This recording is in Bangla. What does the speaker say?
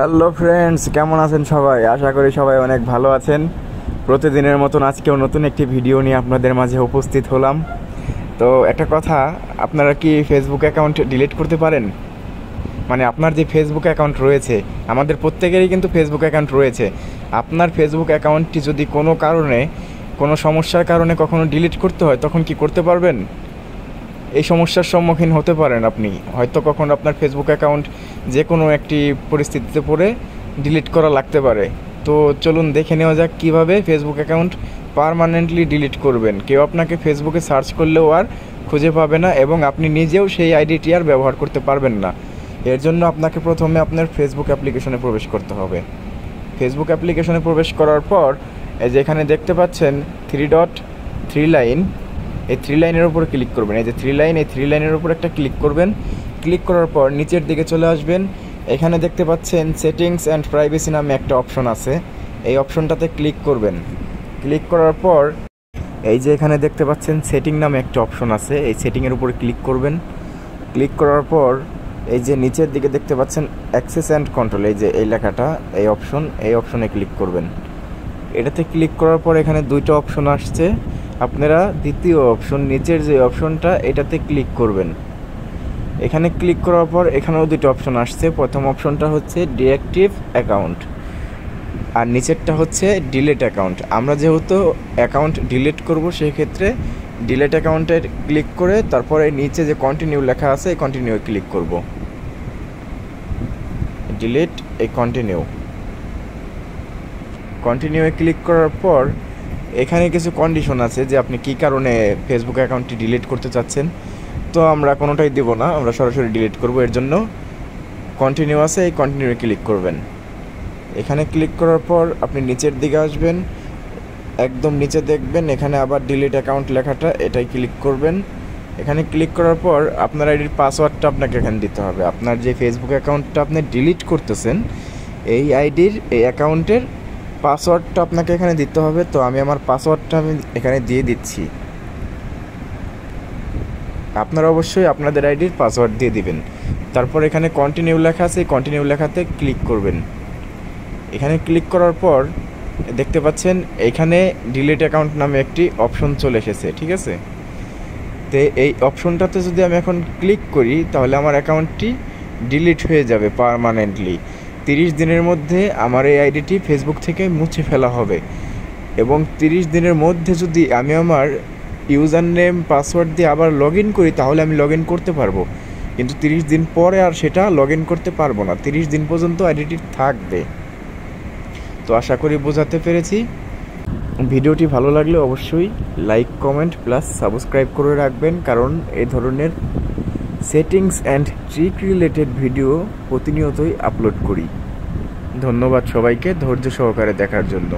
হ্যালো ফ্রেন্ডস, কেমন আছেন সবাই? আশা করি সবাই অনেক ভালো আছেন। প্রতিদিনের মতন আজকেও নতুন একটি ভিডিও নিয়ে আপনাদের মাঝে উপস্থিত হলাম। তো একটা কথা, আপনারা কি ফেসবুক অ্যাকাউন্ট ডিলিট করতে পারেন? মানে আপনার যে ফেসবুক অ্যাকাউন্ট রয়েছে, আমাদের প্রত্যেকেরই কিন্তু ফেসবুক অ্যাকাউন্ট রয়েছে। আপনার ফেসবুক অ্যাকাউন্টটি যদি কোনো কারণে, কোনো সমস্যার কারণে কখনো ডিলিট করতে হয়, তখন কি করতে পারবেন? এই সমস্যার সম্মুখীন হতে পারেন আপনি। হয়তো কখনো আপনার ফেসবুক অ্যাকাউন্ট যে কোনো একটি পরিস্থিতিতে পড়ে ডিলিট করা লাগতে পারে। তো চলুন দেখে নেওয়া যাক কীভাবে ফেসবুক অ্যাকাউন্ট পার্মানেন্টলি ডিলিট করবেন। কেউ আপনাকে ফেসবুকে সার্চ করলেও আর খুঁজে পাবে না এবং আপনি নিজেও সেই আইডিটি আর ব্যবহার করতে পারবেন না। এর জন্য আপনাকে প্রথমে আপনার ফেসবুক অ্যাপ্লিকেশনে প্রবেশ করতে হবে। ফেসবুক অ্যাপ্লিকেশনে প্রবেশ করার পর এই যে এখানে দেখতে পাচ্ছেন 3 লাইন, এই 3 লাইনের উপরে ক্লিক করবেন। এই যে 3 লাইন, এই 3 লাইনের উপর একটা ক্লিক করবেন। ক্লিক করার পর নিচের দিকে চলে আসবেন। এখানে দেখতে পাচ্ছেন সেটিংস অ্যান্ড প্রাইভেসি নামে একটা অপশন আছে, এই অপশনটাতে ক্লিক করবেন। ক্লিক করার পর এই যে এখানে দেখতে পাচ্ছেন সেটিং নামে একটা অপশন আছে, এই সেটিংয়ের উপরে ক্লিক করবেন। ক্লিক করার পর এই যে নিচের দিকে দেখতে পাচ্ছেন অ্যাক্সেস অ্যান্ড কন্ট্রোল, এই যে এই লেখাটা, এই অপশনে ক্লিক করবেন। এটাতে ক্লিক করার পর এখানে দুইটা অপশন আসছে, আপনারা দ্বিতীয় অপশন, নিচের যে অপশনটা, এটাতে ক্লিক করবেন। এখানে ক্লিক করার পর এখানেও দুটো অপশন আসছে। প্রথম অপশনটা হচ্ছে ডিঅ্যাক্টিভ অ্যাকাউন্ট আর নিচেরটা হচ্ছে ডিলিট অ্যাকাউন্ট। আমরা যেহেতু অ্যাকাউন্ট ডিলিট করব, সেই ক্ষেত্রে ডিলিট অ্যাকাউন্টে ক্লিক করে তারপরে নিচে যে কন্টিনিউ লেখা আছে, এই কন্টিনিউ ক্লিক করব। ডিলিট, এই কন্টিনিউয়ে ক্লিক করার পর এখানে কিছু কন্ডিশন আছে যে আপনি কী কারণে ফেসবুক অ্যাকাউন্টটি ডিলিট করতে চাচ্ছেন। তো আমরা কোনোটাই দিব না, আমরা সরাসরি ডিলিট করব। এর জন্য কন্টিনিউ আছে, এই কন্টিনিউয়ে ক্লিক করবেন। এখানে ক্লিক করার পর আপনি নিচের দিকে আসবেন, একদম নিচে দেখবেন এখানে আবার ডিলিট অ্যাকাউন্ট লেখাটা, এটাই ক্লিক করবেন। এখানে ক্লিক করার পর আপনার আইডির পাসওয়ার্ডটা আপনাকে এখানে দিতে হবে। আপনার যে ফেসবুক অ্যাকাউন্টটা আপনি ডিলিট করতেছেন, এই আইডির, এই অ্যাকাউন্টের পাসওয়ার্ডটা আপনাকে এখানে দিতে হবে। তো আমি আমার পাসওয়ার্ডটা এখানে দিয়ে দিচ্ছি। আপনারা অবশ্যই আপনাদের আইডির পাসওয়ার্ড দিয়ে দিবেন। তারপর এখানে কন্টিনিউ লেখা আছে, কন্টিনিউ লেখাতে ক্লিক করবেন। এখানে ক্লিক করার পর দেখতে পাচ্ছেন এখানে ডিলিট অ্যাকাউন্ট নামে একটি অপশন চলে এসেছে, ঠিক আছে? তো এই অপশনটাতে যদি আমি এখন ক্লিক করি, তাহলে আমার অ্যাকাউন্টটি ডিলিট হয়ে যাবে পার্মানেন্টলি। 30 দিনের মধ্যে আমার এই আইডিটি ফেসবুক থেকে মুছে ফেলা হবে এবং 30 দিনের মধ্যে যদি আমি আমার ইউজার নেম পাসওয়ার্ড দিয়ে আবার লগ ইন করি, তাহলে আমি লগ ইন করতে পারবো। কিন্তু 30 দিন পরে আর সেটা লগ ইন করতে পারবো না। 30 দিন পর্যন্ত আইডিটি থাকবে। তো আশা করি বোঝাতে পেরেছি। ভিডিওটি ভালো লাগলে অবশ্যই লাইক, কমেন্ট প্লাস সাবস্ক্রাইব করে রাখবেন, কারণ এই ধরনের settings and trick related video প্রতিনিয়তই আপলোড করি। ধন্যবাদ সবাইকে ধৈর্য সহকারে দেখার জন্য।